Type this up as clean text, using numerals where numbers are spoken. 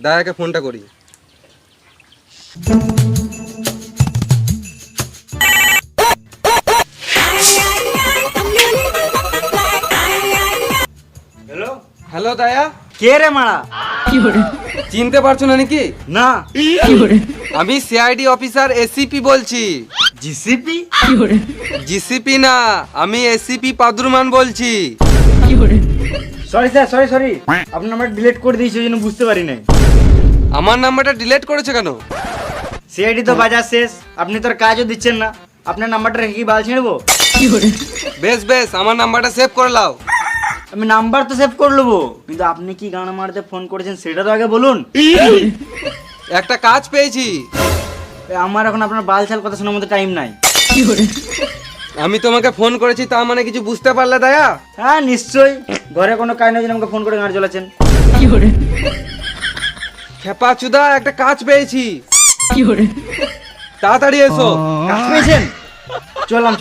দায়াকে ফোনটা করি। Hello, hello দায়া, কে রে মারা? চিনতে পারছো না নাকি? না। আমি সিআইডি অফিসার এসিপি বলছি। জিসিপি? জিসিপি না, আমি এসিপি পাদুরমান বলছি। Sorry sir, sorry. আপনার নাম্বার ডিলিট করে দিয়েছি, ওই জন্য বুঝতে পারি নাই। আমার নাম্বারটা ডিলিট করেছে কেন? সিআইডি তো বাজার শেষ, আপনি তো আর কাজও দিচ্ছেন না। আপনার নাম্বারটা রেখে কি বাল ছিঁড়বো? বেশ বেশ, আমার নাম্বারটা সেভ করে নাও। আমি নাম্বার তো সেভ করে নেবো, কিন্তু আপনি কি গান মারতে ফোন করেছেন সেটা তো আগে বলুন। একটা কাজ পেয়েছি। আমার এখন আপনার বাল ছাল কথা শোনার মতো টাইম নাই। আমি তোমাকে ফোন করেছি, তা মানে কিছু বুঝতে পারলে দায়া? হ্যাঁ নিশ্চয়ই, ঘরে কোনো কাজ নেই আমাকে ফোন করে গান চলেছেন। খেপা চুদা, একটা কাজ পেয়েছি। তাড়াতাড়ি এসো। কাজ পেয়েছেন? চললাম।